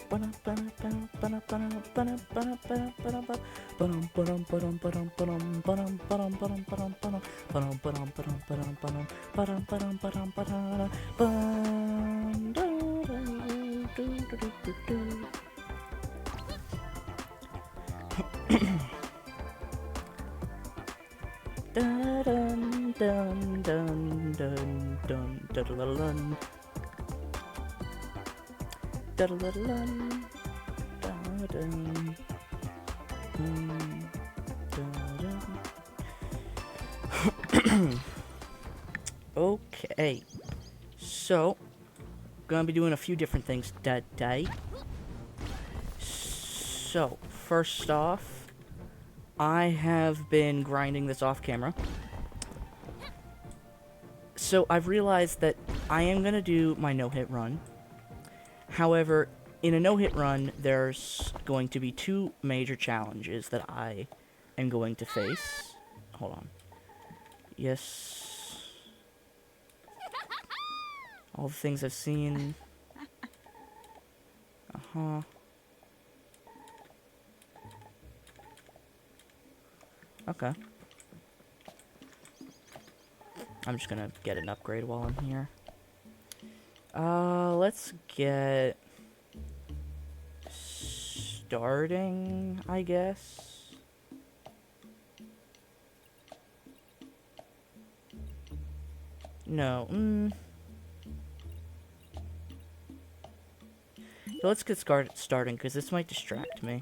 Dun dun dun dun dun dun dun dun dun dun. Okay, so gonna be doing a few different things today. So first off, I have been grinding this off camera. So I've realized that I am gonna do my no-hit run. However, in a no-hit run, there's going to be two major challenges that I am going to face. Hold on. Yes. All the things I've seen. Uh-huh. Okay. I'm just gonna get an upgrade while I'm here. Let's get starting, I guess. No, So let's get starting, because this might distract me.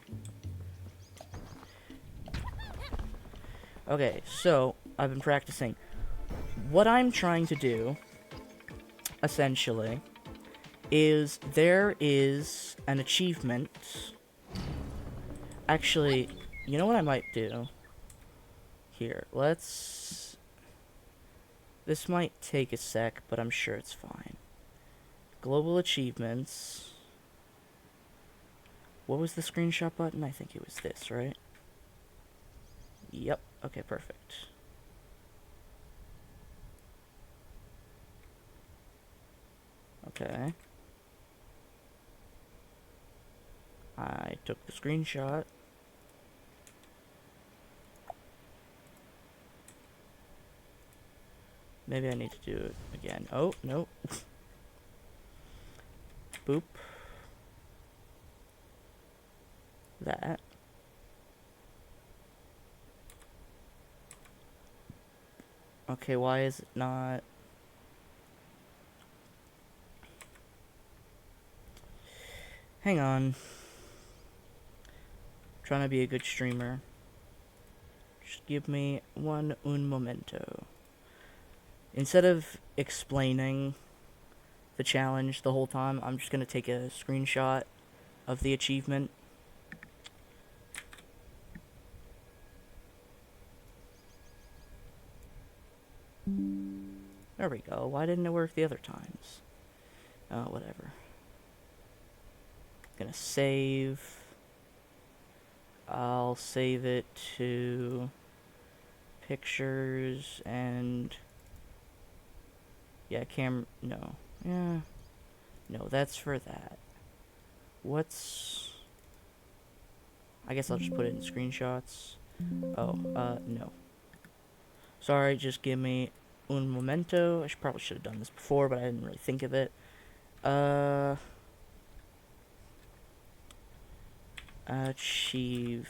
Okay, so, I've been practicing. What I'm trying to do, essentially, is there is an achievement. Actually, you know what I might do? Here, let's... This might take a sec, but I'm sure it's fine. Global achievements. What was the screenshot button? I think it was this, right? Yep. Okay, perfect. Okay. I took the screenshot. Maybe I need to do it again. Oh, no. Boop. That. Okay, why is it not... Hang on. Trying to be a good streamer. Just give me un momento. Instead of explaining the challenge the whole time, I'm just gonna take a screenshot of the achievement. There we go. Why didn't it work the other times? Oh, whatever. Gonna save. I'll save it to pictures and yeah, no. Yeah. No, that's for that. What's... I guess I'll just put it in screenshots. Oh, no. Sorry, just give me un momento. I probably should have done this before, but I didn't really think of it. Achievement.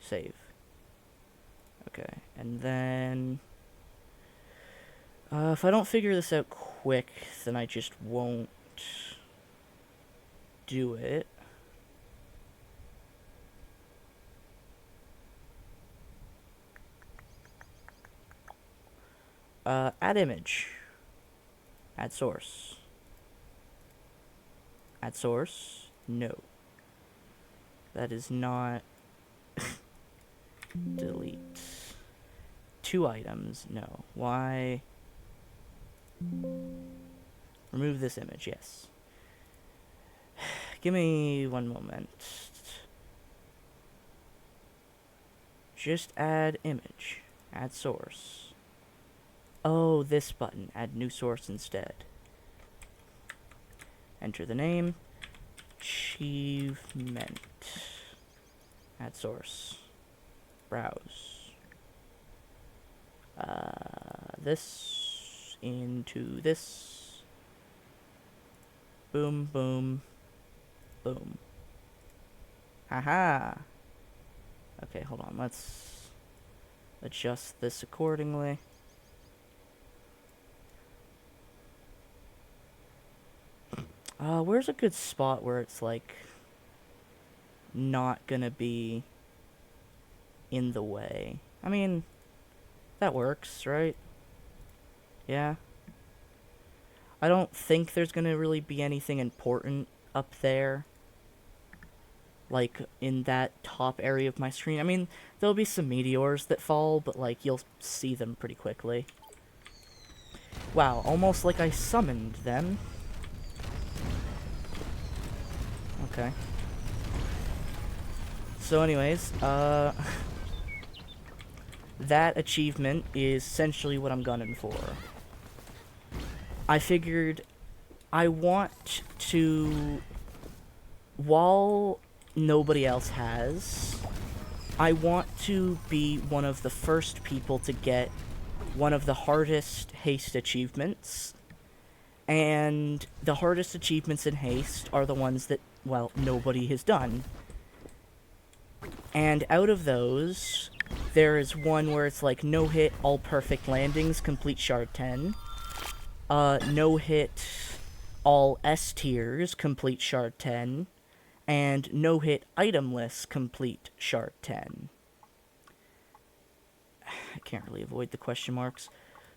Save. Okay, and then... if I don't figure this out quick, then I just won't do it. Add image. Add source. Add source. No. That is not... Delete. 2 items. No. Why? Remove this image. Yes. Give me one moment. Just add image. Add source. Oh, this button. Add new source instead. Enter the name. Achievement. Add source. Browse. This into this. Boom, boom, boom. Haha. Okay, hold on. Let's adjust this accordingly. Where's a good spot where it's, like, not gonna be in the way? I mean, that works, right? Yeah. I don't think there's gonna really be anything important up there, like, in that top area of my screen. I mean, there'll be some meteors that fall, but, like, you'll see them pretty quickly. Wow, almost like I summoned them. Okay. So anyways, that achievement is essentially what I'm gunning for. I figured I want to, while nobody else has, I want to be one of the first people to get one of the hardest haste achievements. And the hardest achievements in haste are the ones that, well, nobody has done. And out of those, there is one where it's like no hit, all perfect landings, complete shard 10. No hit, all S tiers, complete shard 10. And no hit, itemless, complete shard 10. I can't really avoid the question marks.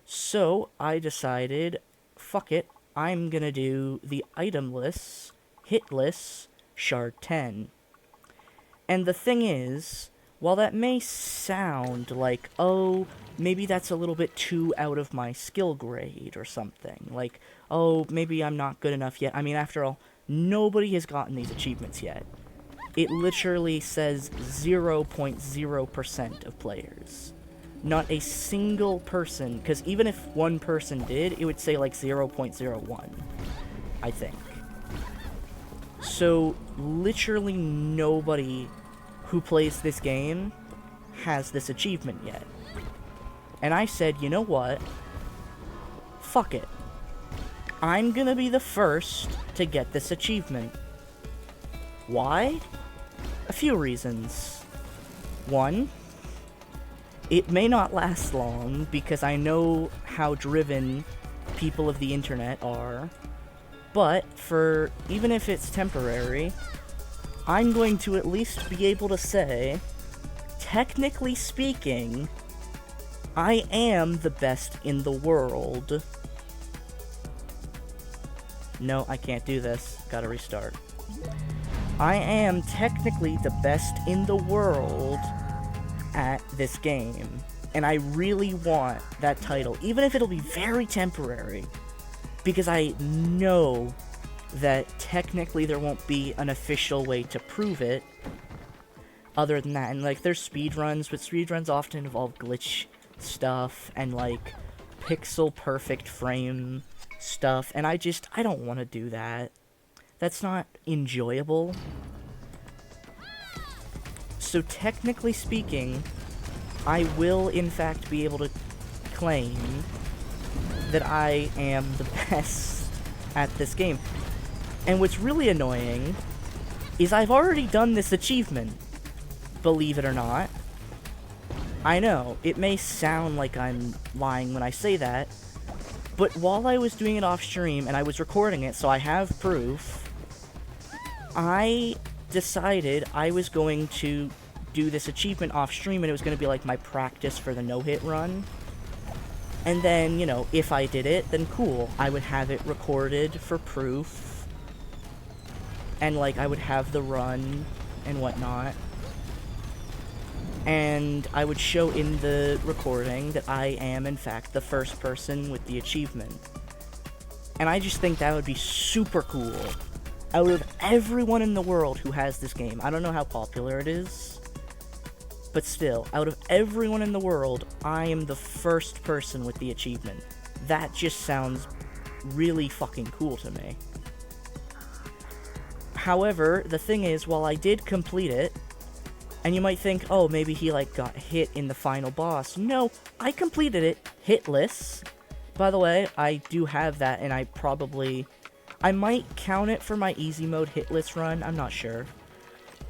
So, I decided, fuck it, I'm gonna do the itemless, hitless, shard 10. And the thing is, while that may sound like, oh, maybe that's a little bit too out of my skill grade or something, like, oh, maybe I'm not good enough yet. I mean, after all, nobody has gotten these achievements yet. It literally says 0.0% of players. Not a single person, because even if one person did, it would say like 0.01, I think. So, literally nobody who plays this game has this achievement yet. And I said, you know what? Fuck it. I'm gonna be the first to get this achievement. Why? A few reasons. One, it may not last long, because I know how driven people of the internet are. But, for even if it's temporary, I'm going to at least be able to say, technically speaking, I am the best in the world. No, I can't do this. Gotta restart. I am technically the best in the world at this game. And I really want that title, even if it'll be very temporary. Because I know that technically there won't be an official way to prove it other than that. And, like, there's speedruns, but speedruns often involve glitch stuff and, like, pixel perfect frame stuff. And I don't want to do that. That's not enjoyable. So technically speaking, I will in fact be able to claim that I am the best at this game. And what's really annoying is I've already done this achievement, believe it or not. I know, it may sound like I'm lying when I say that, but while I was doing it off stream and I was recording it, so I have proof, I decided I was going to do this achievement off stream and it was going to be like my practice for the no-hit run. And then, you know, if I did it, then cool. I would have it recorded for proof. And, like, I would have the run and whatnot. And I would show in the recording that I am, in fact, the first person with the achievement. And I just think that would be super cool. Out of everyone in the world who has this game, I don't know how popular it is, but still, out of everyone in the world, I am the first person with the achievement. That just sounds really fucking cool to me. However, the thing is, while I did complete it, and you might think, oh, maybe he, like, got hit in the final boss. No, I completed it hitless. By the way, I do have that, and I might count it for my easy mode hitless run, I'm not sure.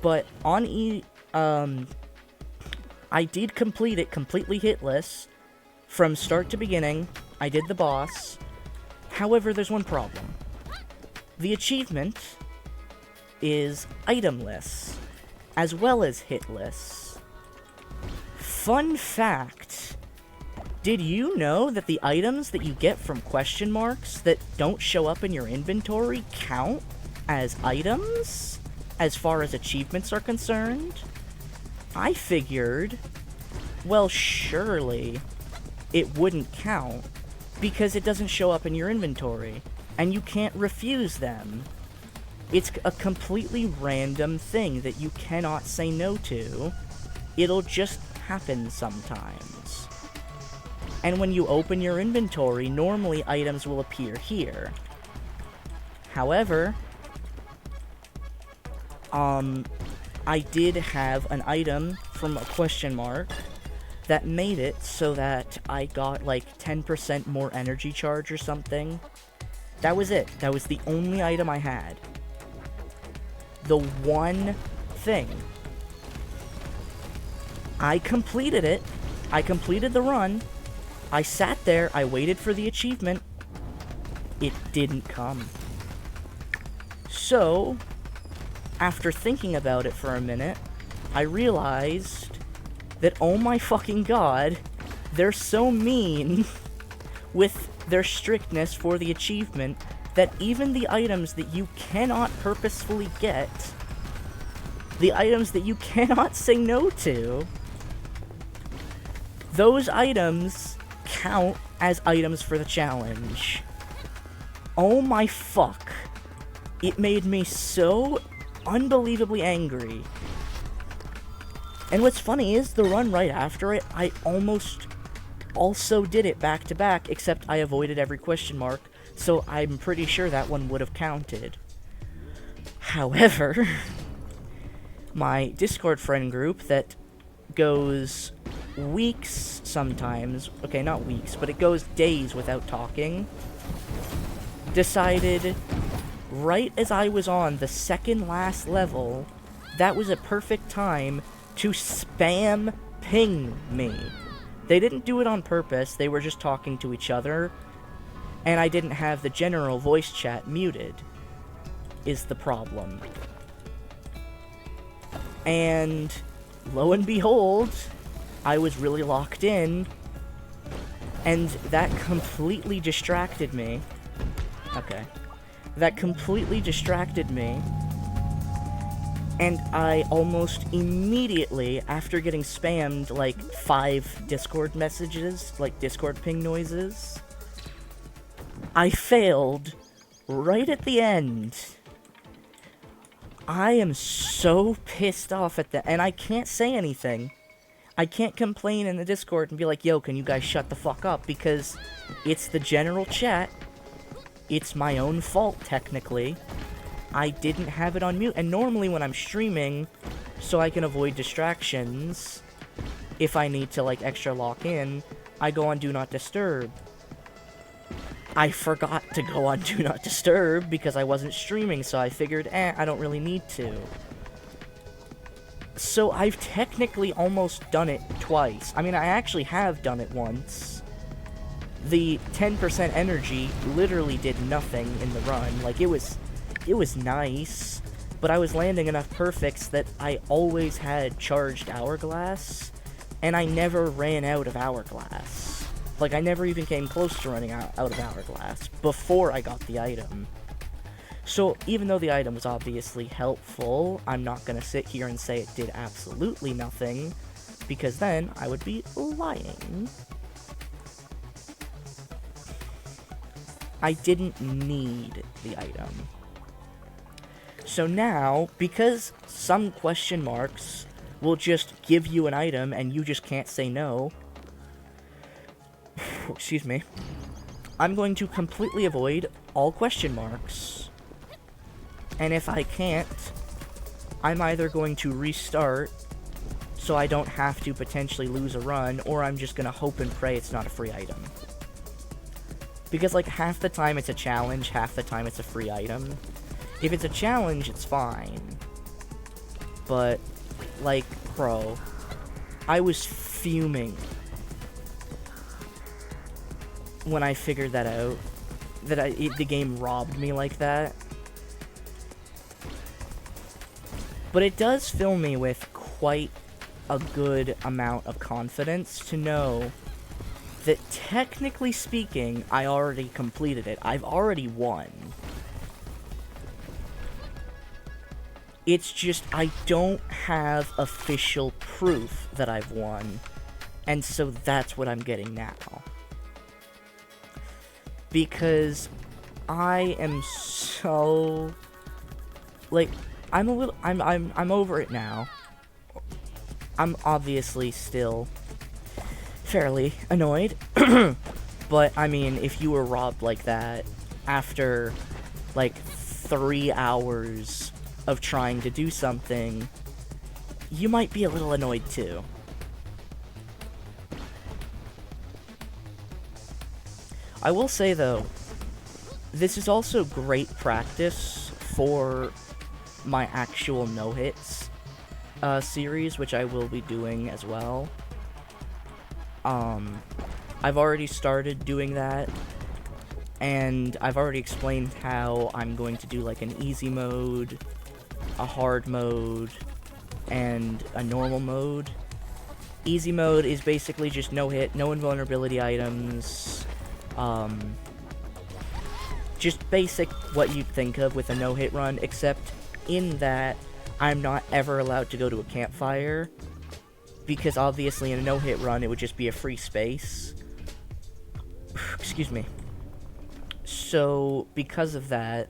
But on I did complete it completely hitless, from start to beginning. I did the boss. However, there's one problem. The achievement is itemless, as well as hitless. Fun fact, did you know that the items that you get from question marks that don't show up in your inventory count as items, as far as achievements are concerned? I figured, well, surely it wouldn't count, because it doesn't show up in your inventory, and you can't refuse them. It's a completely random thing that you cannot say no to. It'll just happen sometimes. And when you open your inventory, normally items will appear here. However, I did have an item from a question mark that made it so that I got like 10% more energy charge or something. That was it. That was the only item I had. The one thing. I completed it. I completed the run. I sat there. I waited for the achievement. It didn't come. So, after thinking about it for a minute, I realized that, oh my fucking god, they're so mean with their strictness for the achievement that even the items that you cannot purposefully get, the items that you cannot say no to, those items count as items for the challenge. Oh my fuck. It made me so unbelievably angry. And what's funny is, the run right after it, I almost also did it back to back, except I avoided every question mark, so I'm pretty sure that one would have counted. However, my Discord friend group that goes weeks sometimes, okay, not weeks, but it goes days without talking, decided right as I was on the second last level, that was a perfect time to spam ping me. They didn't do it on purpose, they were just talking to each other, and I didn't have the general voice chat muted, is the problem. And lo and behold, I was really locked in, and that completely distracted me. Okay. That completely distracted me, and I almost immediately, after getting spammed like 5 Discord messages, like Discord ping noises, I failed right at the end. I am so pissed off at that, and I can't say anything. I can't complain in the Discord and be like, yo, can you guys shut the fuck up, because it's the general chat. It's my own fault, technically. I didn't have it on mute, and normally when I'm streaming, so I can avoid distractions, if I need to, like, extra lock in, I go on Do Not Disturb. I forgot to go on Do Not Disturb because I wasn't streaming, so I figured, I don't really need to. So I've technically almost done it twice. I mean, I actually have done it once. The 10% energy literally did nothing in the run. Like, it was nice, but I was landing enough perfects that I always had charged hourglass, and I never ran out of hourglass. Like, I never even came close to running out of hourglass before I got the item. So, even though the item was obviously helpful, I'm not gonna sit here and say it did absolutely nothing, because then I would be lying. I didn't need the item. So now, because some question marks will just give you an item and you just can't say no, excuse me, I'm going to completely avoid all question marks. And if I can't, I'm either going to restart so I don't have to potentially lose a run, or I'm just gonna hope and pray it's not a free item. Because, like, half the time it's a challenge, half the time it's a free item. If it's a challenge, it's fine. But, like, bro, I was fuming when I figured that out. That the game robbed me like that. But it does fill me with quite a good amount of confidence to know that, technically speaking, I already completed it. I've already won. It's just I don't have official proof that I've won, and so that's what I'm getting now. Because I am so, like, I'm over it now. I'm obviously still fairly annoyed. But, I mean, if you were robbed like that after, like, 3 hours of trying to do something, you might be a little annoyed too. I will say, though, this is also great practice for my actual no-hits series, which I will be doing as well. I've already started doing that, and I've already explained how I'm going to do, like, an easy mode, a hard mode, and a normal mode. Easy mode is basically just no-hit, no invulnerability items, just basic what you'd think of with a no-hit run, except in that I'm not ever allowed to go to a campfire, because obviously in a no-hit run it would just be a free space. Excuse me. So, because of that,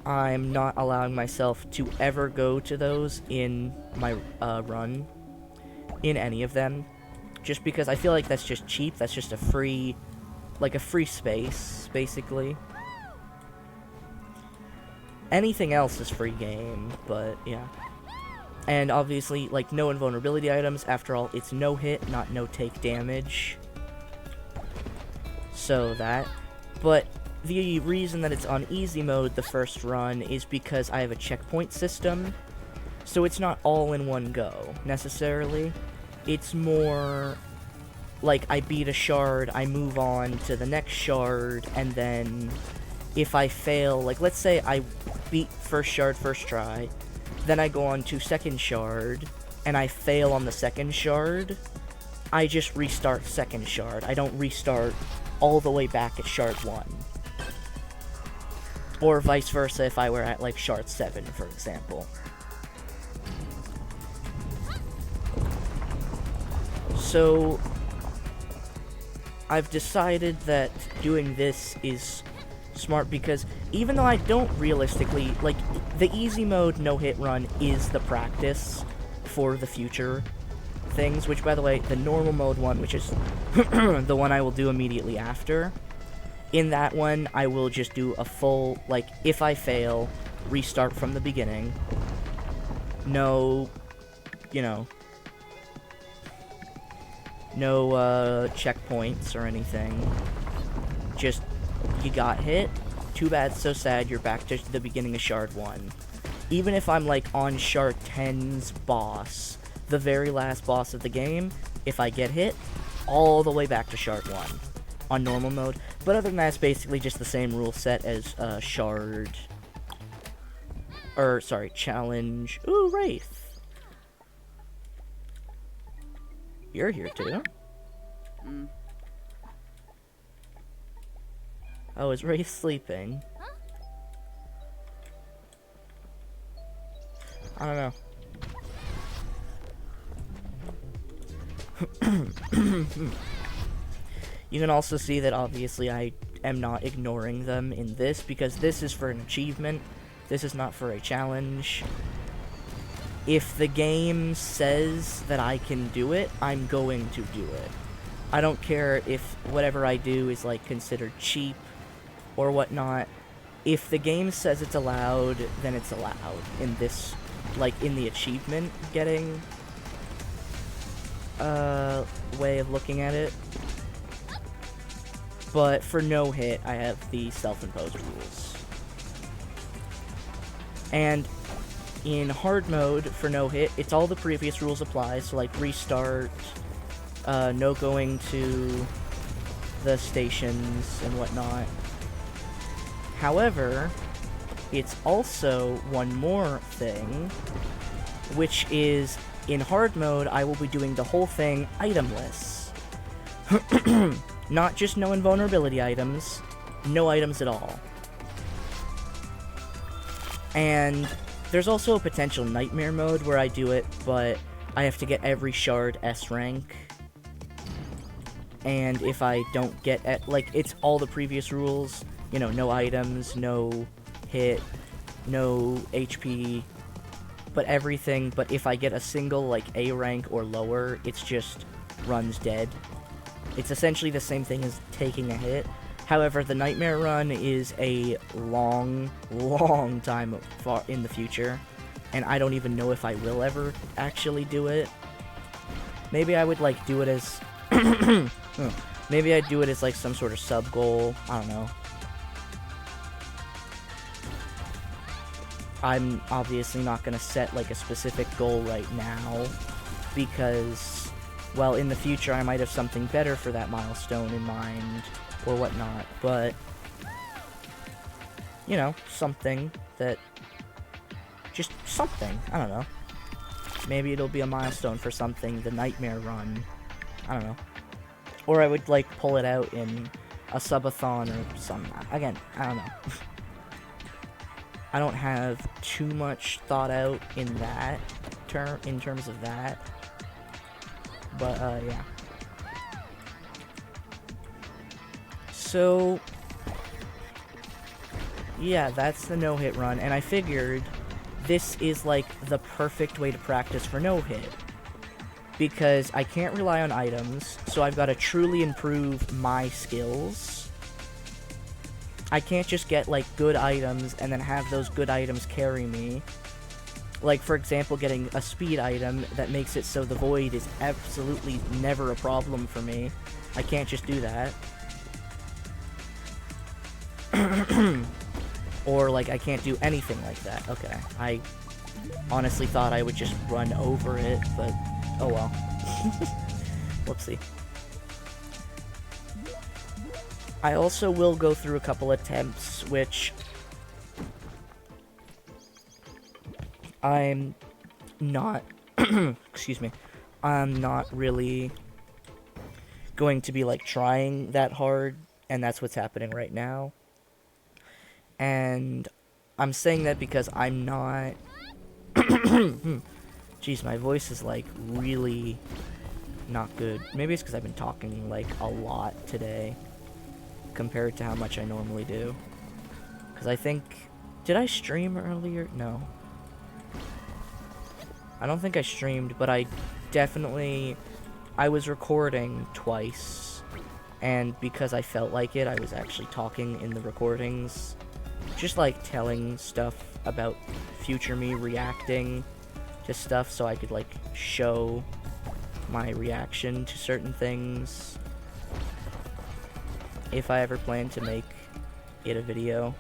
I'm not allowing myself to ever go to those in my run, in any of them, just because I feel like that's just cheap. That's just a free, like a free space, basically. Anything else is free game, but yeah. And obviously, like, no invulnerability items. After all, it's no hit, not no take damage. So that. But the reason that it's on easy mode the first run is because I have a checkpoint system. So it's not all in one go, necessarily. It's more like I beat a shard, I move on to the next shard, and then if I fail, like, let's say I beat first shard first try, then I go on to second shard, and I fail on the second shard, I just restart second shard. I don't restart all the way back at shard 1. Or vice versa if I were at, like, shard 7, for example. So, I've decided that doing this is smart because even though I don't realistically, like, the easy mode no-hit run is the practice for the future things, which, by the way, the normal mode one, which is the one I will do immediately after, in that one, I will just do a full, like, if I fail, restart from the beginning. No, you know, no checkpoints or anything. Just, you got hit, too bad, so sad, you're back to the beginning of shard 1. Even if I'm, like, on shard 10's boss, the very last boss of the game, if I get hit, all the way back to shard 1 on normal mode. But other than that, it's basically just the same rule set as challenge. Ooh, Wraith. You're here too. Oh, is Wraith sleeping? I don't know. You can also see that obviously I am not ignoring them in this, because this is for an achievement. This is not for a challenge. If the game says that I can do it, I'm going to do it. I don't care if whatever I do is, like, considered cheap or whatnot. if the game says it's allowed, then it's allowed in this, like, in the achievement getting way of looking at it. But for no hit, I have the self-imposed rules. And in hard mode, for no hit, it's all the previous rules apply, so like restart, no going to the stations and whatnot. However, it's also one more thing, which is, in hard mode, I will be doing the whole thing itemless. Not just no invulnerability items, no items at all. And there's also a potential nightmare mode where I do it, but I have to get every shard S rank. And if I don't get it, like, it's all the previous rules, you know, no items, no hit, no HP, but everything. But if I get a single, like, A rank or lower, it's just runs dead. It's essentially the same thing as taking a hit. However, the Nightmare Run is a long, long time far in the future, and I don't even know if I will ever actually do it. Maybe I would, like, do it as... Maybe I'd do it as, like, some sort of sub-goal. I don't know. I'm obviously not going to set, like, a specific goal right now, because, well, in the future I might have something better for that milestone in mind, or whatnot, but, you know, something that, just something, I don't know. Maybe it'll be a milestone for something, the Nightmare Run, I don't know. Or I would, like, pull it out in a subathon or something. Again, I don't know. I don't have too much thought out in that in terms of that. But, yeah. So, yeah, that's the no-hit run, and I figured this is, like, the perfect way to practice for no-hit. Because I can't rely on items, so I've got to truly improve my skills. I can't just get, like, good items and then have those good items carry me. Like, for example, getting a speed item that makes it so the void is absolutely never a problem for me. I can't just do that. Or, like, I can't do anything like that. Okay, I honestly thought I would just run over it, but oh well. Whoopsie. I also will go through a couple attempts, which I'm not, excuse me, I'm not really going to be, like, trying that hard, and that's what's happening right now. And I'm saying that because I'm not, jeez, my voice is, like, really not good. Maybe it's because I've been talking, like, a lot today compared to how much I normally do. Because I think... Did I stream earlier? No. I don't think I streamed, but I definitely... I was recording twice. And because I felt like it, I was actually talking in the recordings. Just, like, telling stuff about future me, reacting to stuff so I could, like, show my reaction to certain things. If I ever plan to make it a video.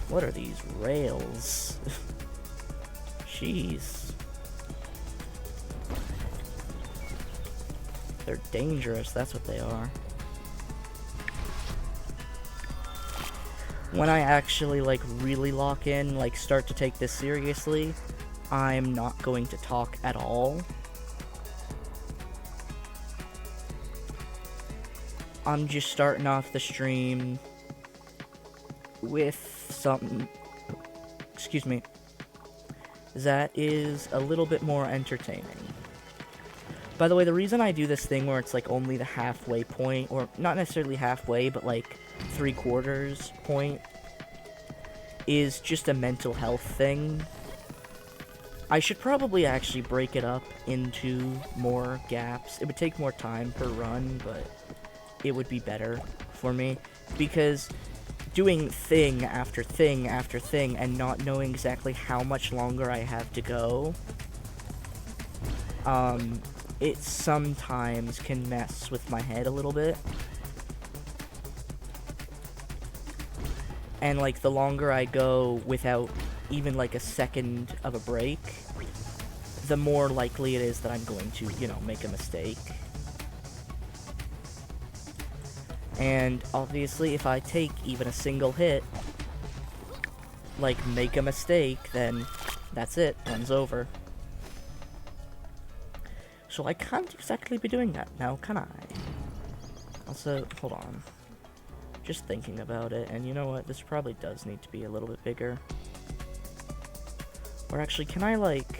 What are these rails? Jeez. They're dangerous, that's what they are. When I actually, like, really lock in, like, start to take this seriously, I'm not going to talk at all. I'm just starting off the stream with something, excuse me, that is a little bit more entertaining. By the way, the reason I do this thing where it's, like, only the halfway point, or not necessarily halfway, but, like, 3/4 point, is just a mental health thing. I should probably actually break it up into more gaps. It would take more time per run, but it would be better for me. Because doing thing after thing after thing and not knowing exactly how much longer I have to go, it sometimes can mess with my head a little bit. And, like, the longer I go without even, like, a second of a break, the more likely it is that I'm going to, you know, make a mistake. And, obviously, if I take even a single hit, like, make a mistake, then that's it. Run's over. So I can't exactly be doing that now, can I? Also, hold on. Just thinking about it, and you know what? This probably does need to be a little bit bigger. Or actually, can I, like...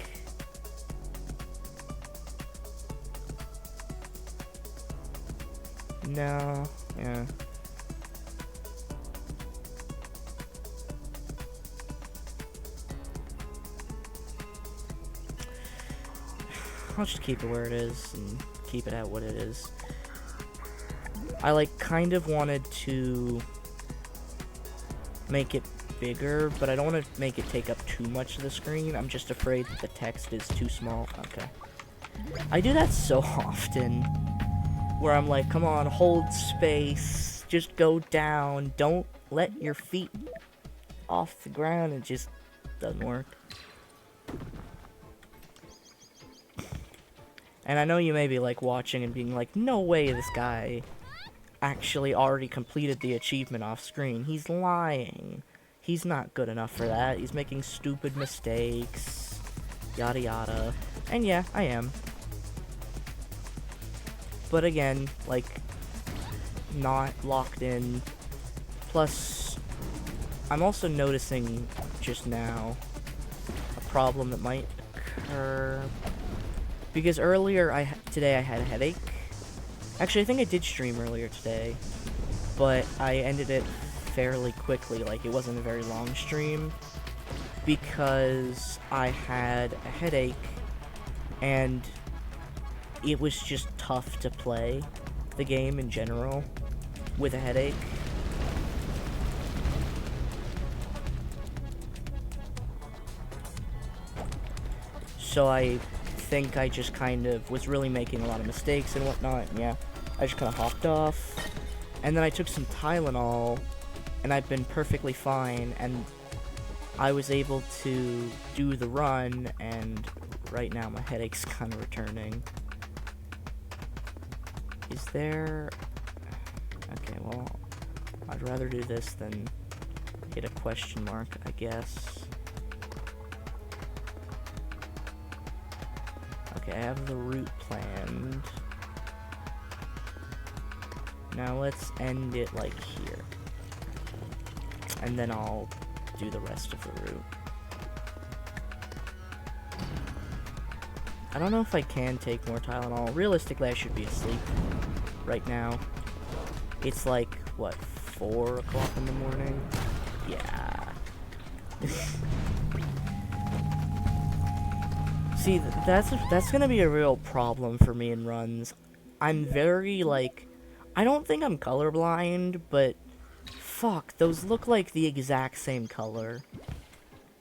No, yeah. I'll just keep it where it is, and keep it at what it is. I, like, kind of wanted to make it bigger, but I don't want to make it take up too much of the screen. I'm just afraid that the text is too small. Okay. I do that so often, where I'm like, come on, hold space, just go down, don't let your feet off the ground. It just doesn't work. And I know you may be, like, watching and being like, no way this guy actually already completed the achievement off screen. He's lying. He's not good enough for that. He's making stupid mistakes. Yada yada. And yeah, I am. But again, like, not locked in. Plus, I'm also noticing just now a problem that might occur. Because earlier today I had a headache. Actually, I think I did stream earlier today, but I ended it fairly quickly, like it wasn't a very long stream, because I had a headache, and it was just tough to play the game in general with a headache. So I think I just kind of was really making a lot of mistakes and whatnot, and yeah, I just kind of hopped off, and then I took some Tylenol, and I've been perfectly fine, and I was able to do the run, and right now my headache's kind of returning. Is there... Okay, well, I'd rather do this than hit a question mark, I guess. Okay, I have the route planned. Now let's end it like here. And then I'll do the rest of the route. I don't know if I can take more Tylenol. Realistically, I should be asleep right now. It's like, what, 4 o'clock in the morning? Yeah. See, that's gonna be a real problem for me in runs. I'm very, like, I don't think I'm colorblind, but fuck, those look like the exact same color.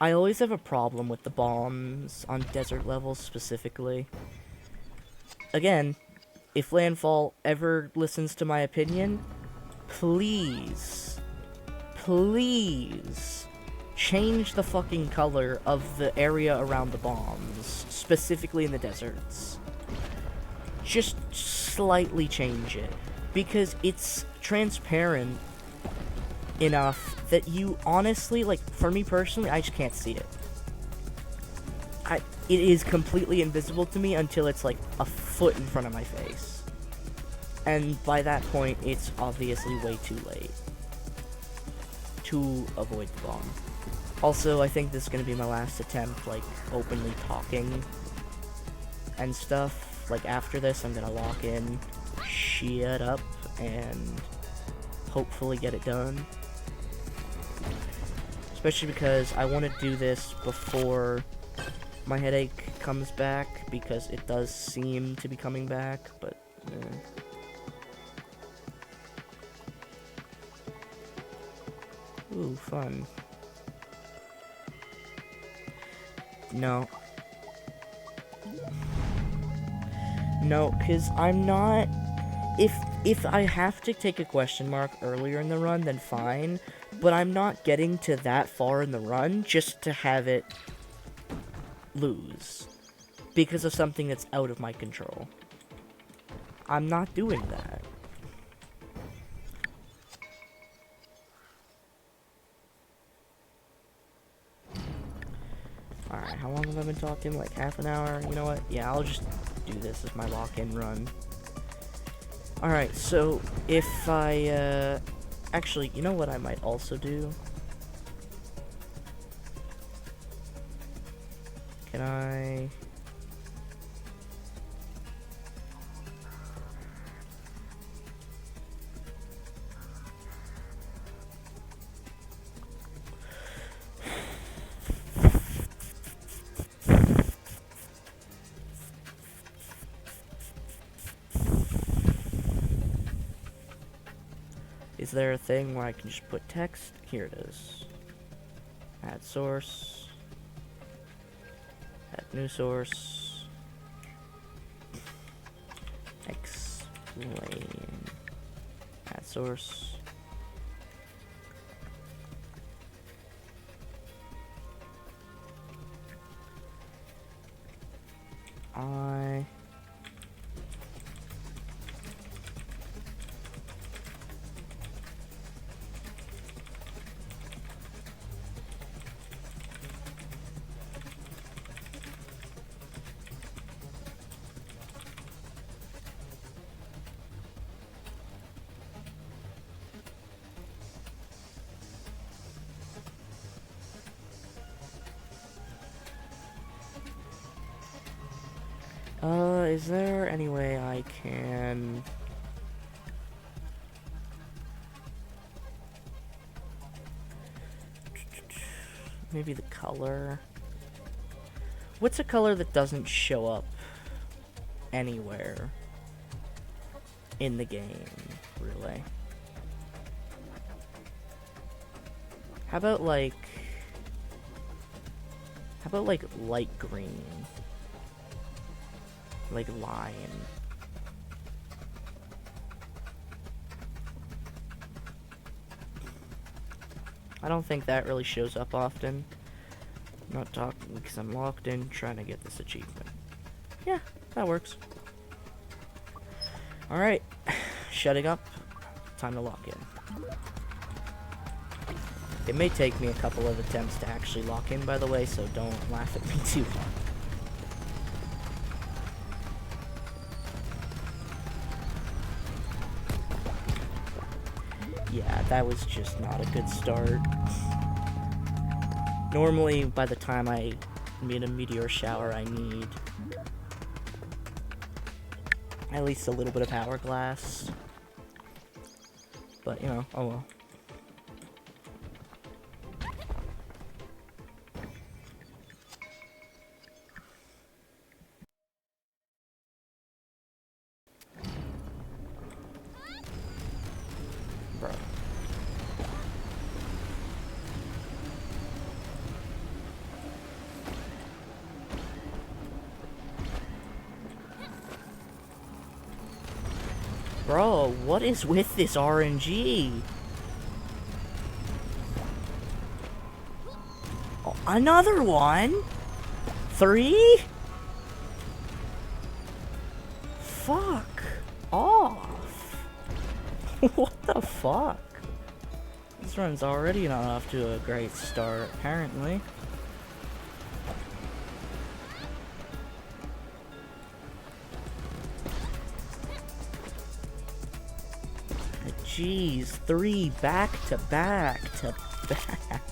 I always have a problem with the bombs on desert levels specifically. Again, if Landfall ever listens to my opinion, please, please change the fucking color of the area around the bombs, specifically in the deserts. Just slightly change it, because it's transparent enough that you honestly, like, for me personally, I just can't see it. It is completely invisible to me until it's like a foot in front of my face. And by that point, it's obviously way too late to avoid the bomb. Also, I think this is gonna be my last attempt, like, openly talking and stuff. Like, after this, I'm gonna lock in, shut up, and hopefully get it done. Especially because I want to do this before my headache comes back, because it does seem to be coming back, but ooh, fun. No. No, because I'm not... If I have to take a question mark earlier in the run, then fine. But I'm not getting to that far in the run just to have it lose. Because of something that's out of my control. I'm not doing that. Alright, how long have I been talking? Like half an hour? You know what? Yeah, I'll just do this as my lock-in run. Alright, so if I, actually, you know what I might also do? Can I... Is there a thing where I can just put text? Here it is. Add source. Add new source. Explain. Add source. Is there any way I can... Maybe the color? What's a color that doesn't show up anywhere in the game, really? How about like light green? Like lime. I don't think that really shows up often. I'm not talking because I'm locked in trying to get this achievement. Yeah, that works. Alright, shutting up. Time to lock in. It may take me a couple of attempts to actually lock in, by the way, so don't laugh at me too hard. Yeah, that was just not a good start. Normally, by the time I need a meteor shower, I need at least a little bit of hourglass. But, you know, oh well. Bro. Bro, what is with this RNG? Oh, another one? 3? Fuck off. What the fuck? This run's already not off to a great start, apparently. Jeez, 3 back to back to back.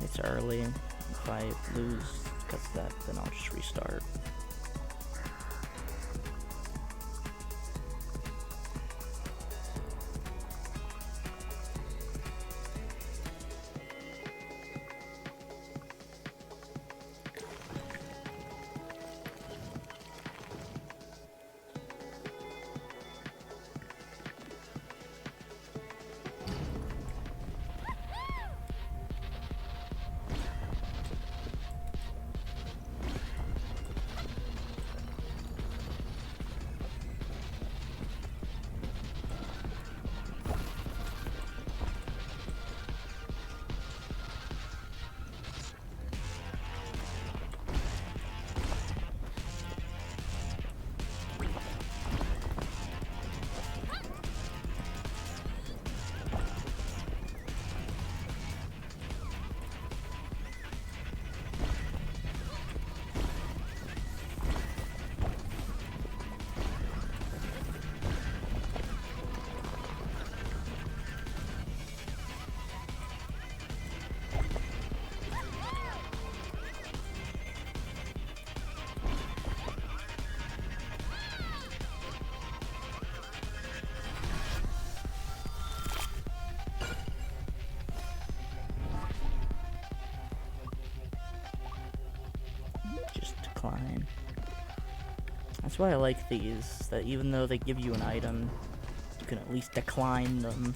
It's early. If I lose because of that, then I'll just restart. decline. That's why I like these, that even though they give you an item, you can at least decline them.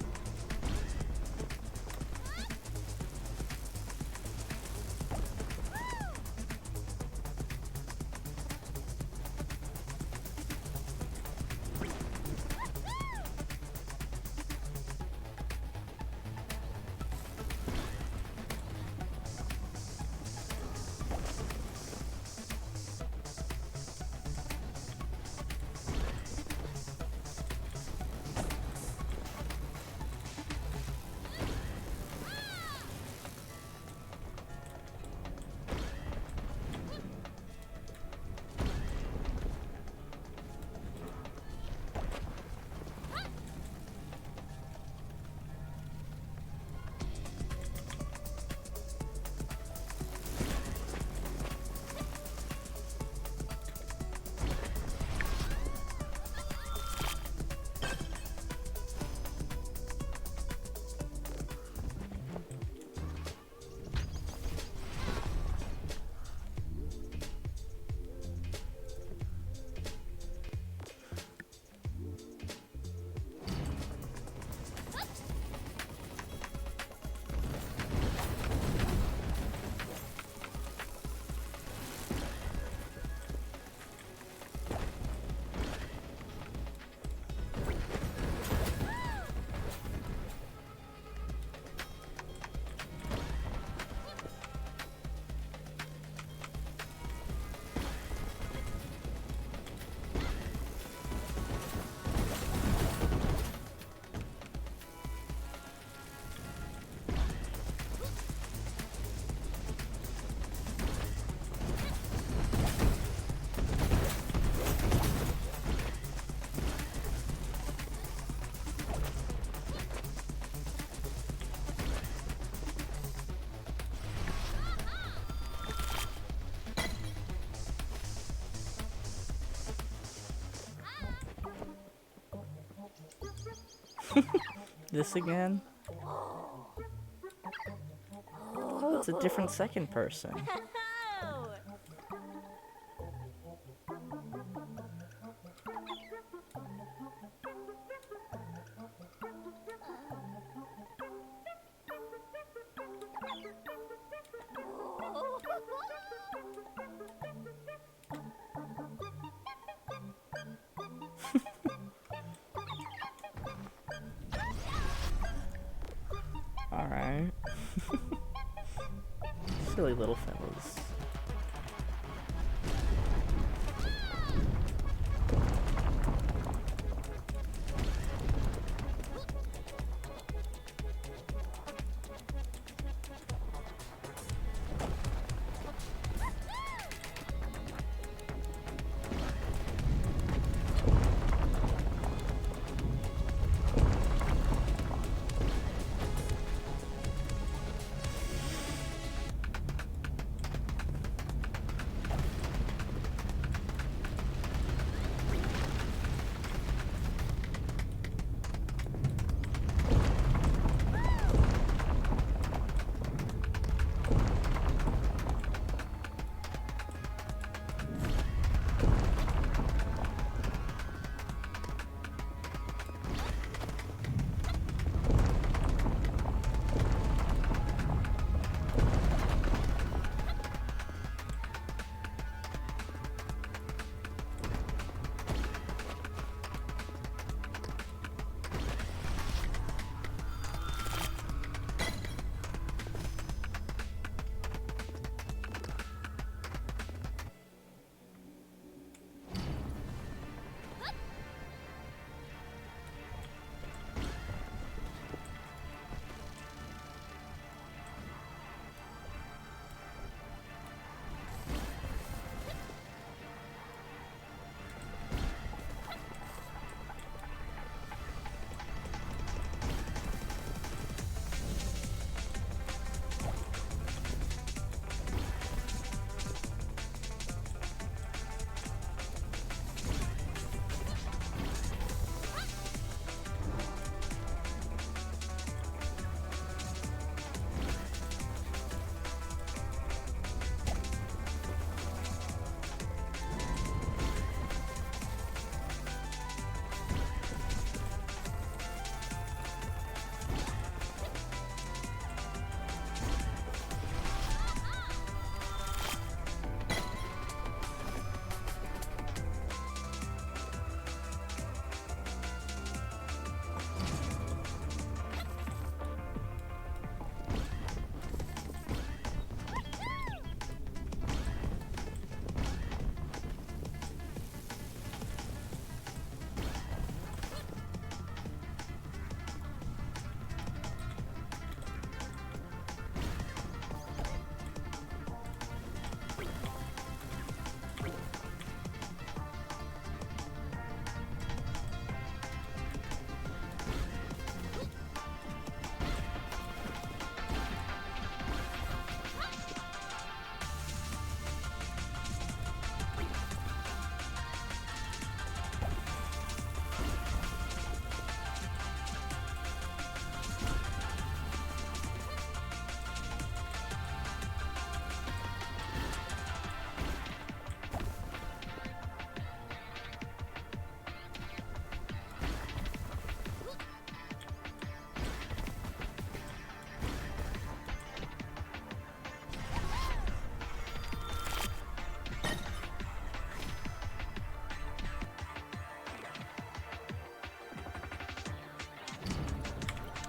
This again? Oh, it's a different second person. Alright. Silly little fellas.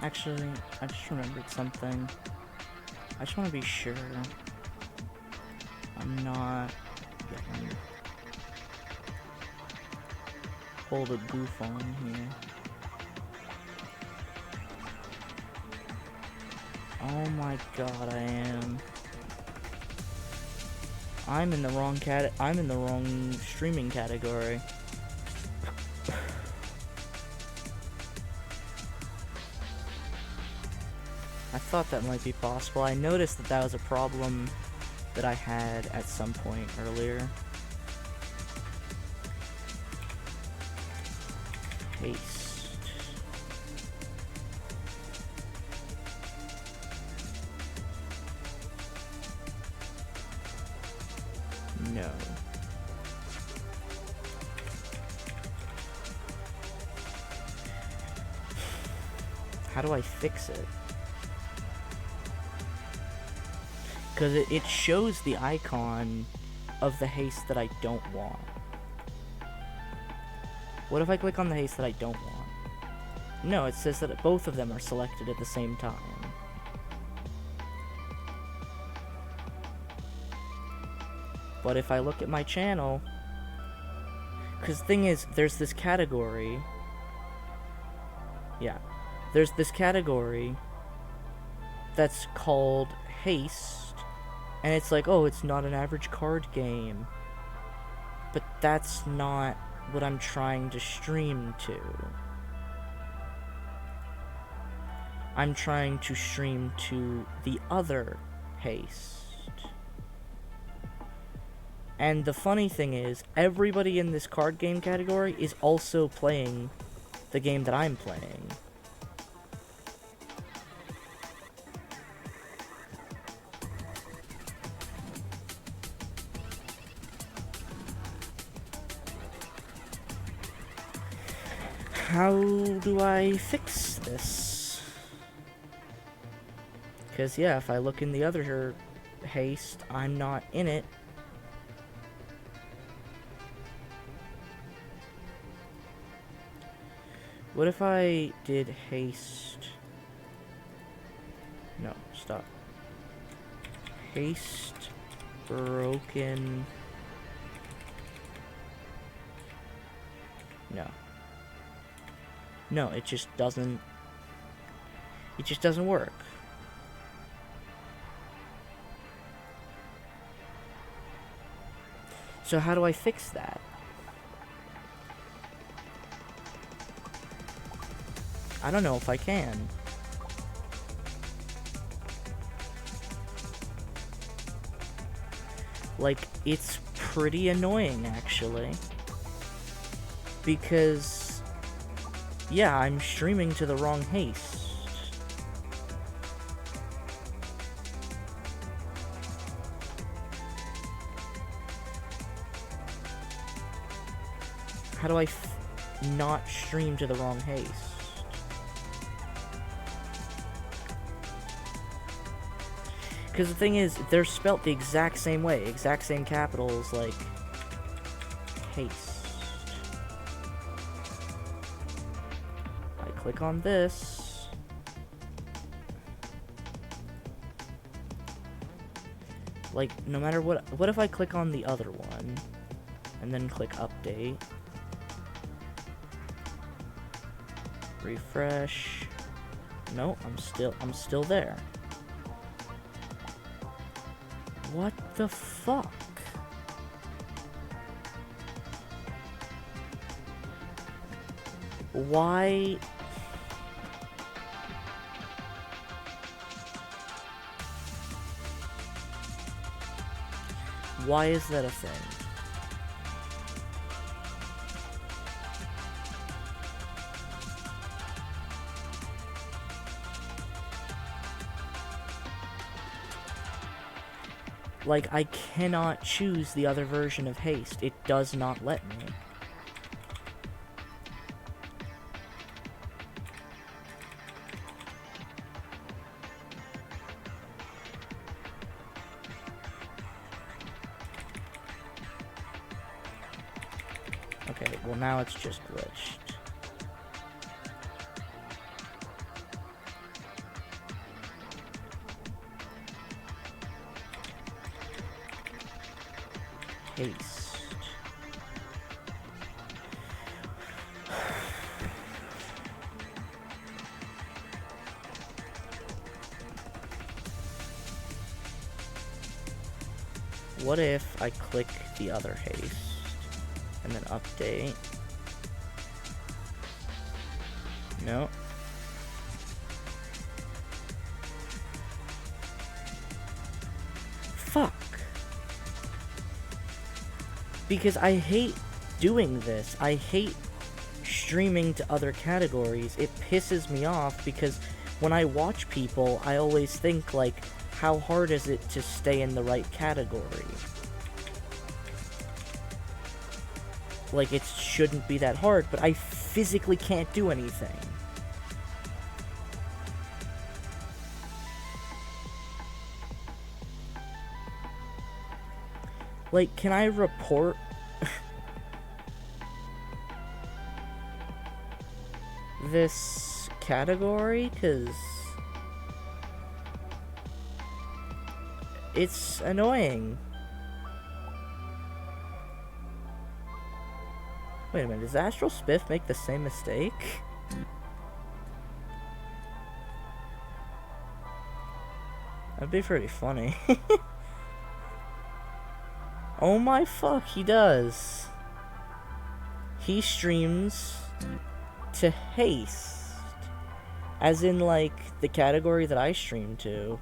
Actually, I just remembered something. I just want to be sure I'm not getting pulled a goof on here. Oh my god, I am. I'm in the wrong streaming category. I thought that might be possible. I noticed that was a problem that I had at some point earlier. Paste. No. How do I fix it? Because it shows the icon of the haste that I don't want. What if I click on the haste that I don't want? No, it says that both of them are selected at the same time. But if I look at my channel... Because the thing is, there's this category... Yeah. There's this category that's called haste. And it's like, oh, it's not an average card game. But that's not what I'm trying to stream to. I'm trying to stream to the other haste. And the funny thing is, everybody in this card game category is also playing the game that I'm playing. How do I fix this? Because, yeah, if I look in the other haste, I'm not in it. What if I did haste? No, stop. Haste broken. No. No, it just doesn't work. So how do I fix that? I don't know if I can. Like, it's pretty annoying, actually. Because, yeah, I'm streaming to the wrong haste. How do I not stream to the wrong haste? Because the thing is, they're spelt the exact same way, exact same capitals, like, haste. I click on this. Like, no matter what if I click on the other one, and then click update. Refresh. No, I'm still there. What the fuck? Why? Why is that a thing? Like, I cannot choose the other version of haste. It does not let me. Okay, well now it's just glitched. haste. What if I click the other haste and then update? No. Fuck. Because I hate doing this. I hate streaming to other categories. It pisses me off because when I watch people, I always think, like, how hard is it to stay in the right category? Like, it shouldn't be that hard, but I physically can't do anything. Like, can I report this category? 'Cause it's annoying. Wait a minute, does Astral Spiff make the same mistake? That'd be pretty funny. Oh my fuck, he does. He streams to haste. As in, like, the category that I stream to.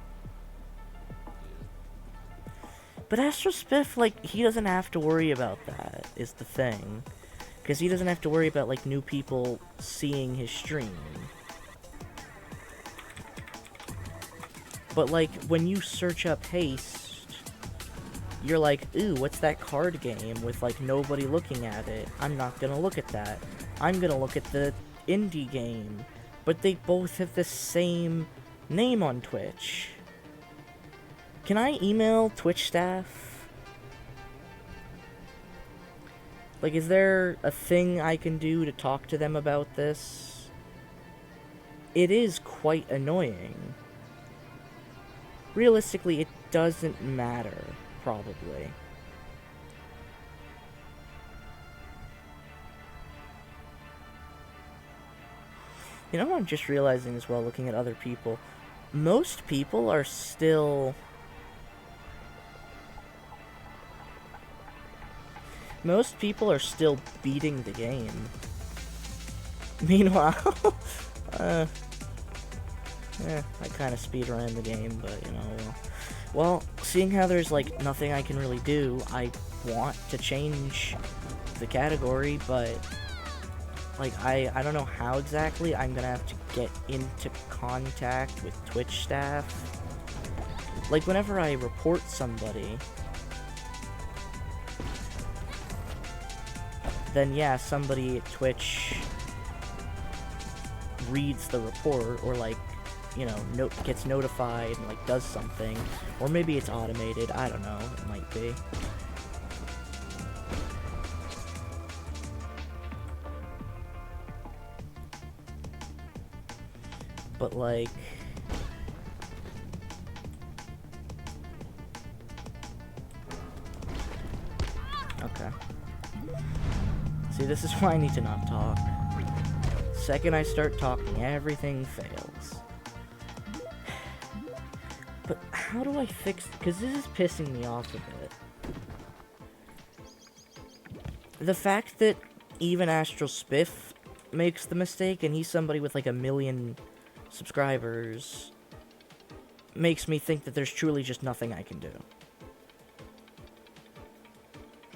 But Astral Spiff, like, he doesn't have to worry about that, is the thing. Because he doesn't have to worry about, like, new people seeing his stream. But, like, when you search up haste, you're like, ooh, what's that card game with, like, nobody looking at it? I'm not gonna look at that. I'm gonna look at the indie game. But they both have the same name on Twitch. Can I email Twitch staff? Like, is there a thing I can do to talk to them about this? It is quite annoying. Realistically, it doesn't matter, probably. You know what I'm just realizing as well, looking at other people? Most people are still... Most people are still beating the game. Meanwhile, I kind of speedrun the game, but, you know, well, seeing how there's, like, nothing I can really do, I want to change the category, but, like, I don't know how exactly. I'm gonna have to get into contact with Twitch staff. Like, whenever I report somebody, then yeah, somebody at Twitch reads the report, or, like, you know, gets notified and, like, does something. Or maybe it's automated, I don't know, it might be. But, like... Okay. See, this is why I need to not talk. Second I start talking, everything fails. But how do I fix... Because this is pissing me off a bit. The fact that even Astral Spiff makes the mistake, and he's somebody with like 1 million subscribers, makes me think that there's truly just nothing I can do.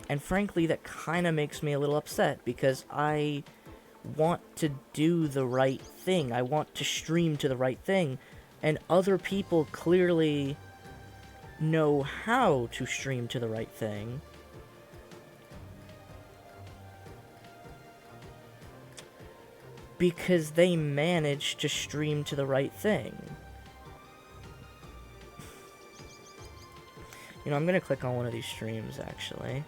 And frankly, that kind of makes me a little upset, because I want to do the right thing. I want to stream to the right thing. And other people clearly know how to stream to the right thing. Because they manage to stream to the right thing. You know, I'm gonna click on one of these streams, actually.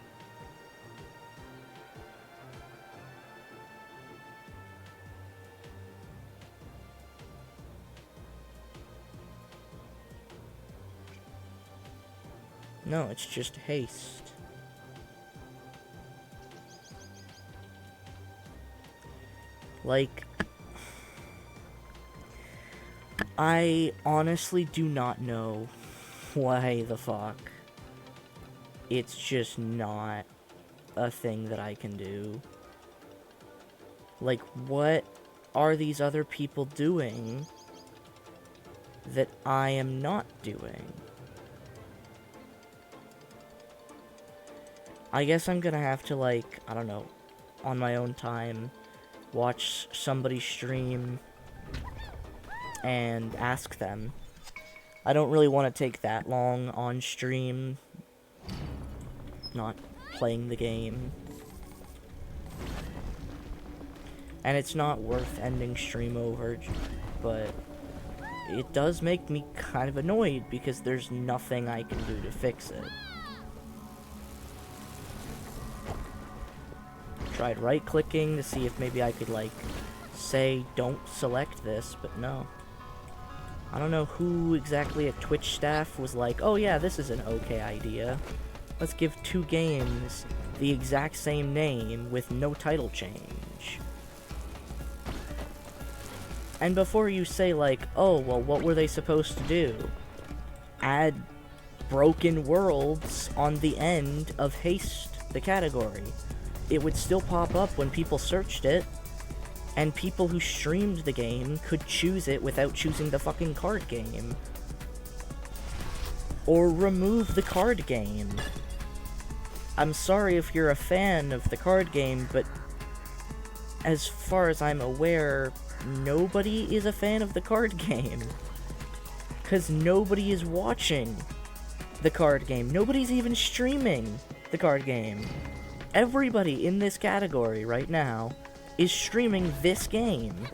No, it's just haste. Like, I honestly do not know why the fuck. It's just not a thing that I can do. Like, what are these other people doing that I am not doing? I guess I'm gonna have to, like, I don't know, on my own time, watch somebody stream and ask them. I don't really want to take that long on stream, not playing the game. And it's not worth ending stream over, but it does make me kind of annoyed because there's nothing I can do to fix it. Tried right-clicking to see if maybe I could, like, say don't select this, but no. I don't know who exactly at Twitch staff was like, oh yeah, this is an okay idea. Let's give 2 games the exact same name with no title change. And before you say, like, oh, well, what were they supposed to do? Add broken worlds on the end of Haste, the category. It would still pop up when people searched it, and people who streamed the game could choose it without choosing the fucking card game. Or remove the card game. I'm sorry if you're a fan of the card game, but as far as I'm aware, nobody is a fan of the card game. 'Cause nobody is watching the card game. Nobody's even streaming the card game. Everybody in this category right now is streaming this game.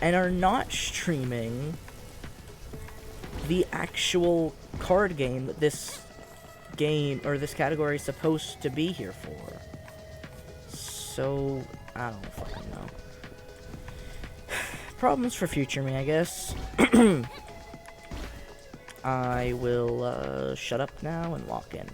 And are not streaming the actual card game that this game, or this category, is supposed to be here for. So, I don't fucking know. Problems for future me, I guess. I will, shut up now and walk in.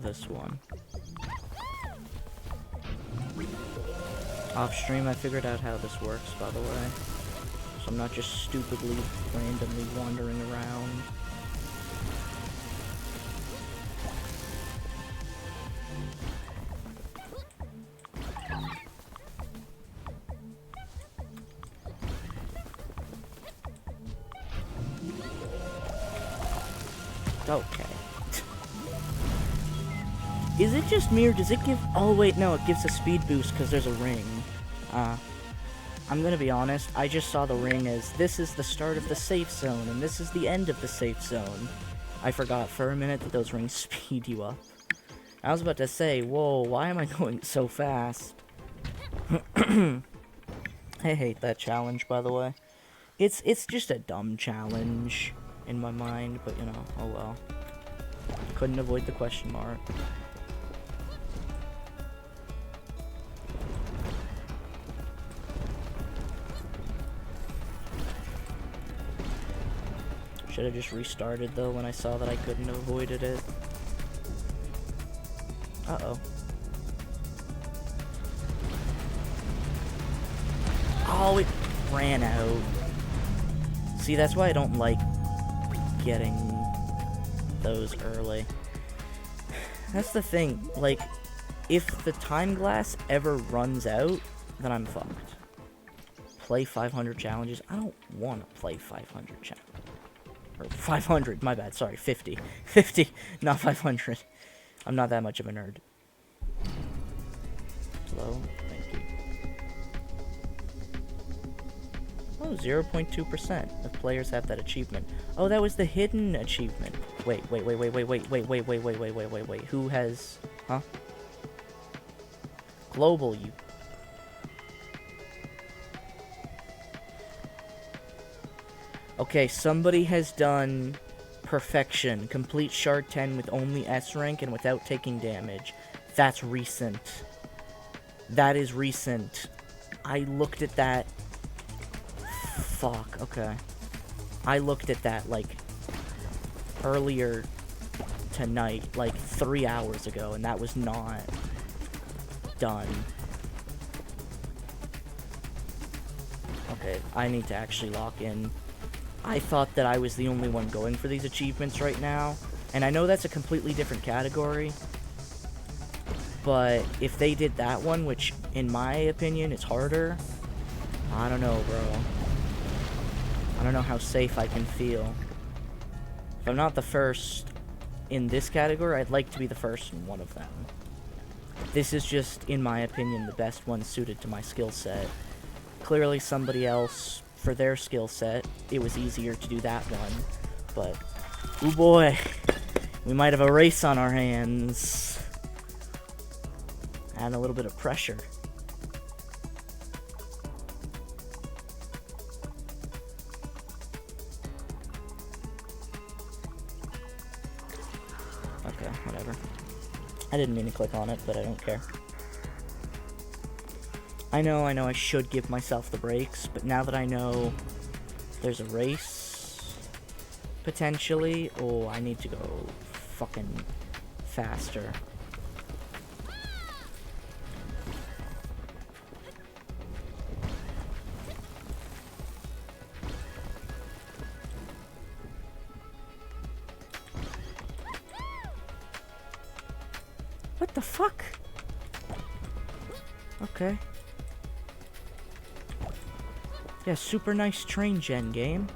this one. Off stream, I figured out how this works, by the way. So I'm not just stupidly, randomly wandering around. Okay. Is it just me, or does it give... Oh, wait, no, it gives a speed boost because there's a ring. I'm gonna be honest, I just saw the ring as, this is the start of the safe zone, and this is the end of the safe zone. I forgot for a minute that those rings speed you up. I was about to say, whoa, why am I going so fast? I hate that challenge, by the way. It's just a dumb challenge in my mind, but you know, oh well. Couldn't avoid the question mark. Should have just restarted though when I saw that I couldn't have avoided it. Uh-oh. Oh, it ran out. See, that's why I don't like getting those early. That's the thing, like, if the time glass ever runs out, then I'm fucked. Play 500 challenges? I don't want to play 500 challenges. Or 500, my bad, sorry, 50. 50, not 500. I'm not that much of a nerd. Hello, thank you. Oh, 0.2% of players have that achievement. Oh, that was the hidden achievement. Wait. Who has... Huh? Global, you... Okay, somebody has done perfection. Complete Shard 10 with only S rank and without taking damage. That's recent. That is recent. I looked at that... Fuck, okay. I looked at that, like, earlier tonight, like 3 hours ago, and that was not done. Okay, I need to actually lock in. I thought that I was the only one going for these achievements right now, and I know that's a completely different category, but if they did that one, which in my opinion is harder, I don't know, bro. I don't know how safe I can feel. If I'm not the first in this category, I'd like to be the first in one of them. This is just, in my opinion, the best one suited to my skill set. Clearly somebody else, for their skill set, it was easier to do that one. But, oh boy, we might have a race on our hands. And a little bit of pressure. Okay, whatever. I didn't mean to click on it, but I don't care. I know I should give myself the breaks, but now that I know there's a race, potentially, oh, I need to go fucking faster. What the fuck? Okay. Yeah, super nice train gen game.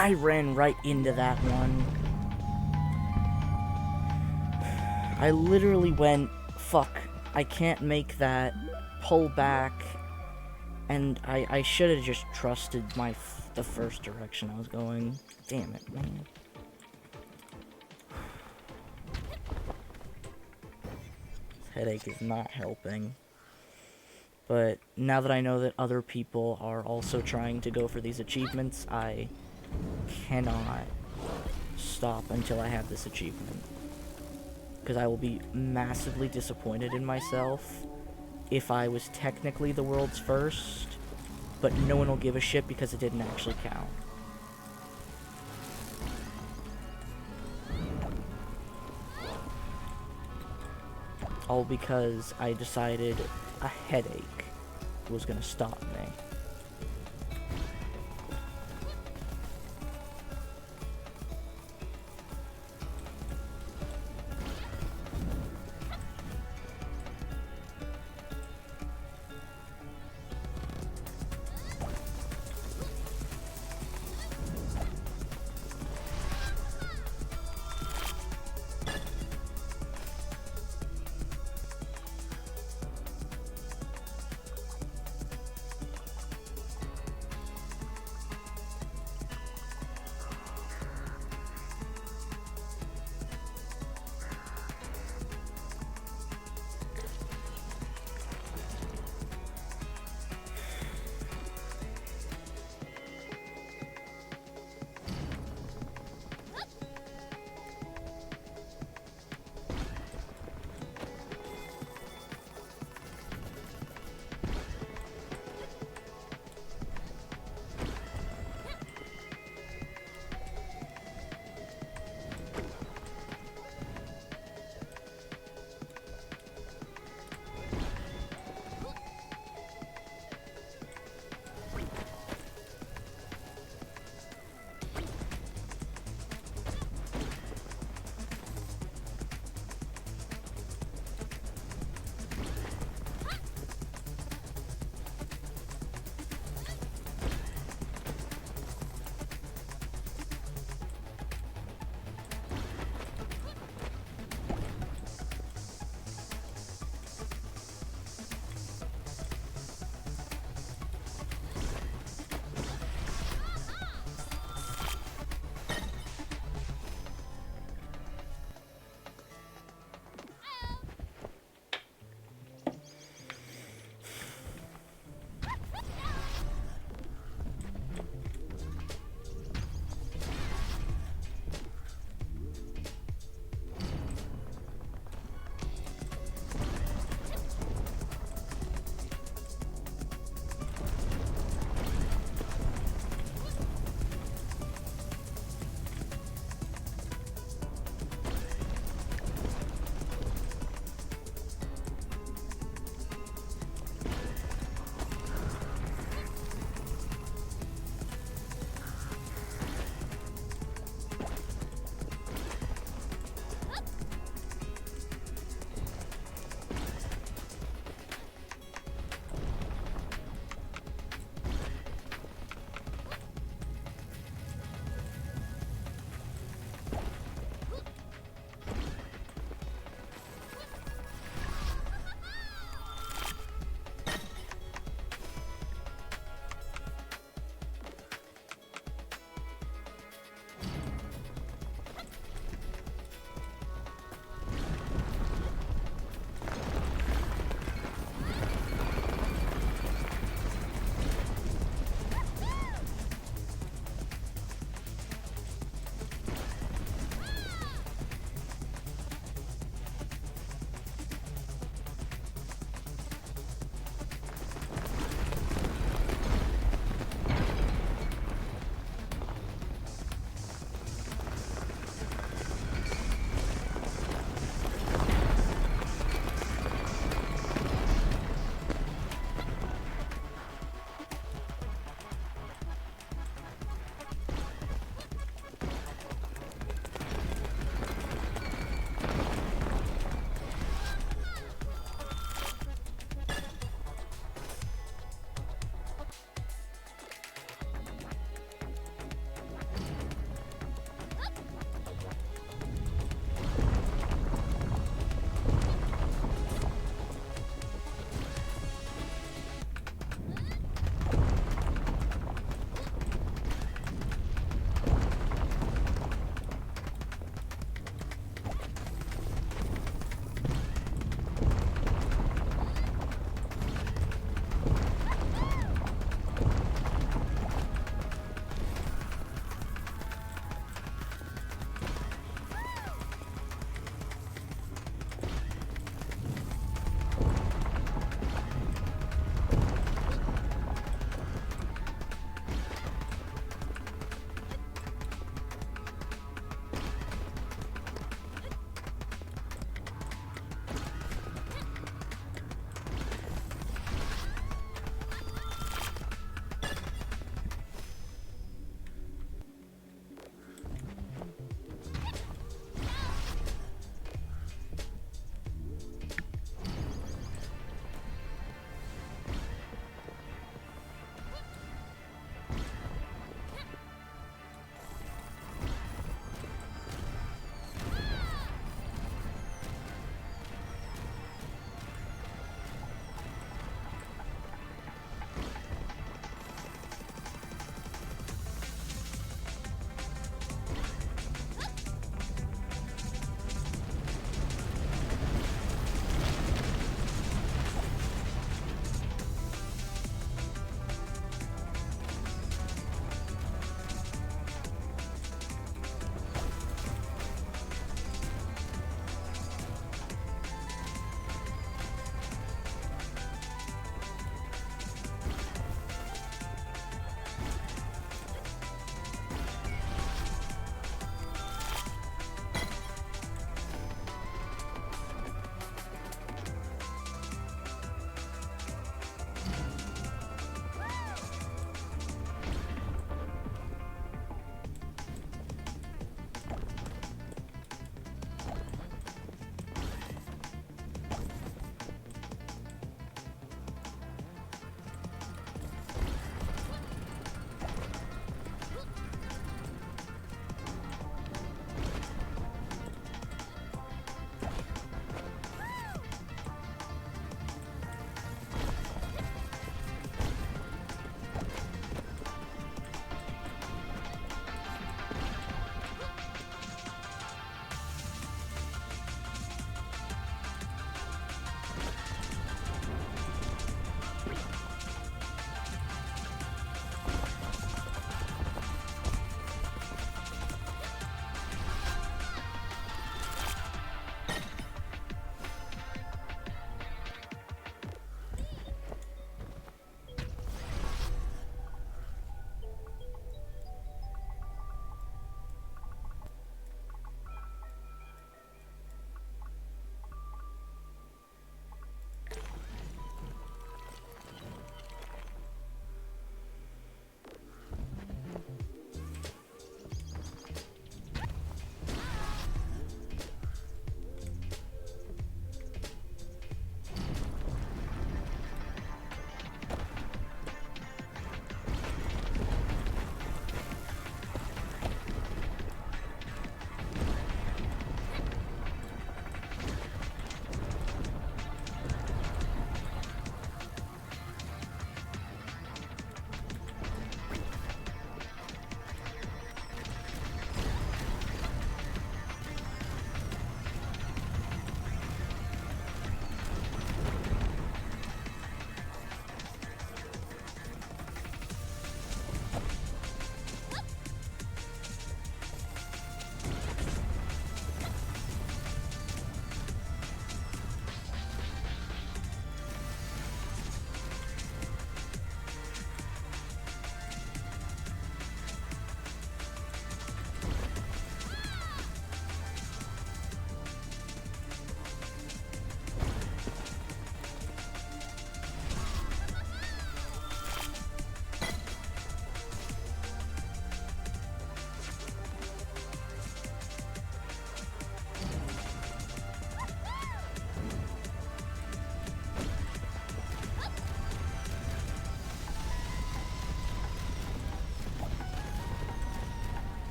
I ran right into that one. I literally went, fuck, I can't make that, pull back, and I should have just trusted the first direction I was going. Damn it, man. This headache is not helping. But now that I know that other people are also trying to go for these achievements, I cannot stop until I have this achievement. Because I will be massively disappointed in myself if I was technically the world's first, but no one will give a shit because it didn't actually count. All because I decided a headache was gonna stop me.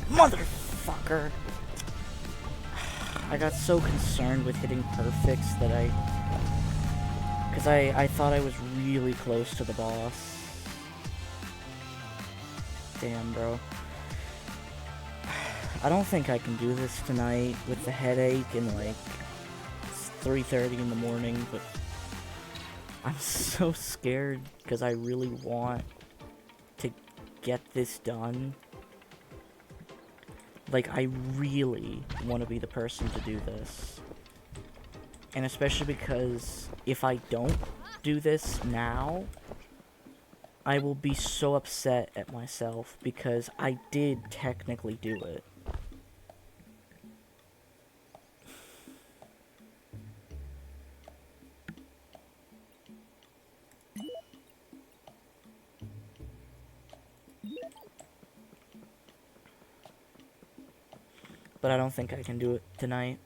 Motherfucker! I got so concerned with hitting perfects that because I thought I was really close to the boss. Damn, bro. I don't think I can do this tonight with the headache and, like, it's 3:30 in the morning, but I'm so scared because I really want to get this done. Like, I really want to be the person to do this. And especially because if I don't do this now, I will be so upset at myself because I did technically do it. But I don't think I can do it tonight.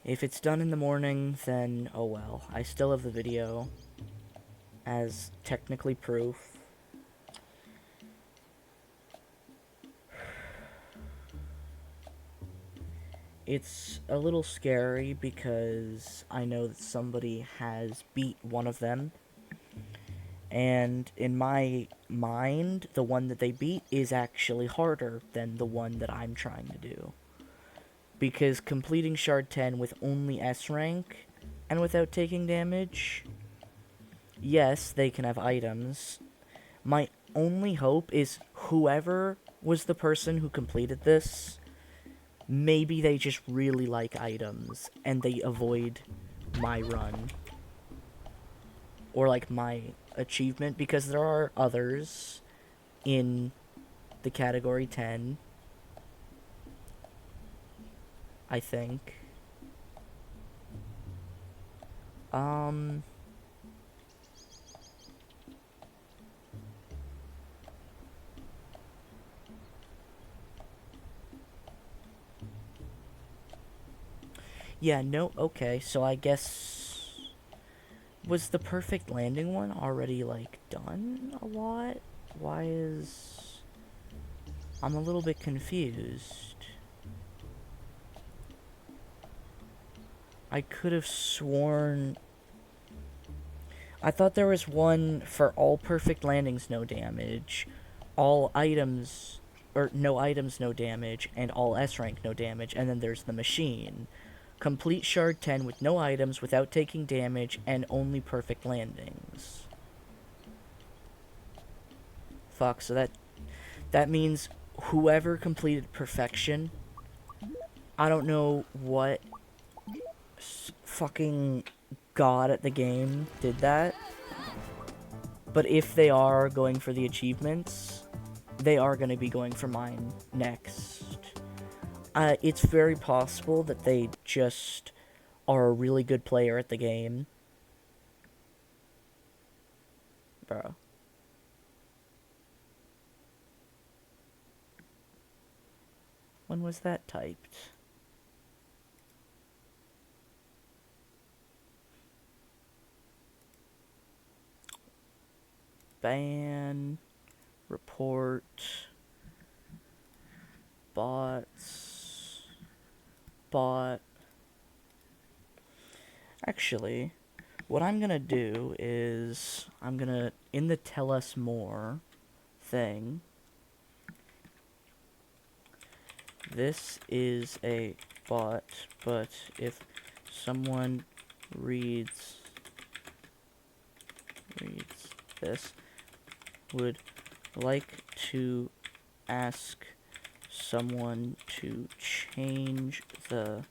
If it's done in the morning, then oh well. I still have the video as technically proof. It's a little scary because I know that somebody has beat one of them. And in my mind, the one that they beat is actually harder than the one that I'm trying to do. Because completing Shard 10 with only S rank and without taking damage, yes, they can have items. My only hope is whoever was the person who completed this, maybe they just really like items and they avoid my run. Or like my achievement, because there are others in the category 10, I think. Yeah, no, okay, so I guess... Was the perfect landing one already, like, done a lot? Why is... I'm a little bit confused. I could have sworn... I thought there was one for all perfect landings, no damage, all items... or no items, no damage, and all S rank, no damage, and then there's the machine. Complete Shard 10 with no items, without taking damage, and only perfect landings. Fuck, so that means whoever completed Perfection, I don't know what fucking god at the game did that, but if they are going for the achievements, they are going to be going for mine next. It's very possible that they just are a really good player at the game. Bro. When was that typed? Ban, report, bots, bot. Actually, what I'm gonna do is, I'm gonna, in the tell us more thing, this is a bot, but if someone reads this, would like to ask someone to change the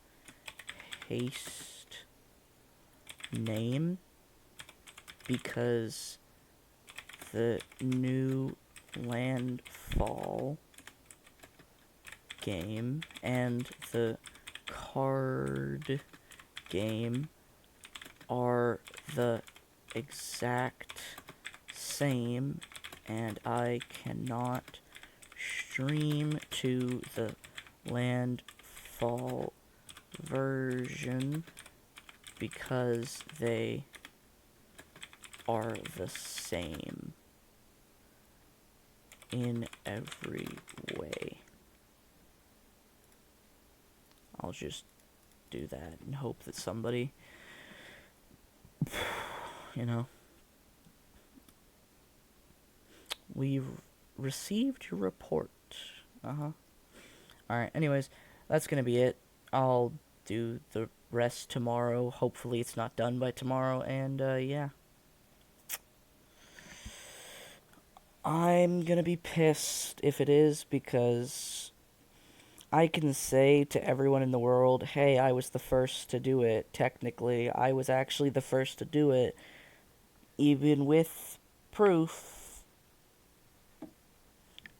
haste name because the new landfall game and the card game are the exact same, and I cannot stream to the landfall version because they are the same in every I'll just do that and hope that somebody, you know, we've received your report. Uh-huh. Alright, anyways, that's gonna be it. I'll do the rest tomorrow. Hopefully it's not done by tomorrow, and, yeah. I'm gonna be pissed if it is, because I can say to everyone in the world, hey, I was the first to do it. Technically, I was actually the first to do it. Even with proof,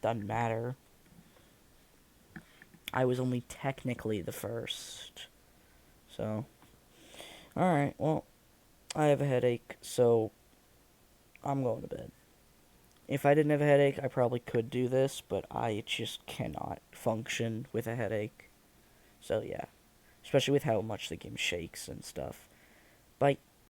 doesn't matter. I was only technically the first. So, alright, well, I have a headache, so I'm going to bed. If I didn't have a headache, I probably could do this, but I just cannot function with a headache. So, yeah. Especially with how much the game shakes and stuff. Bye.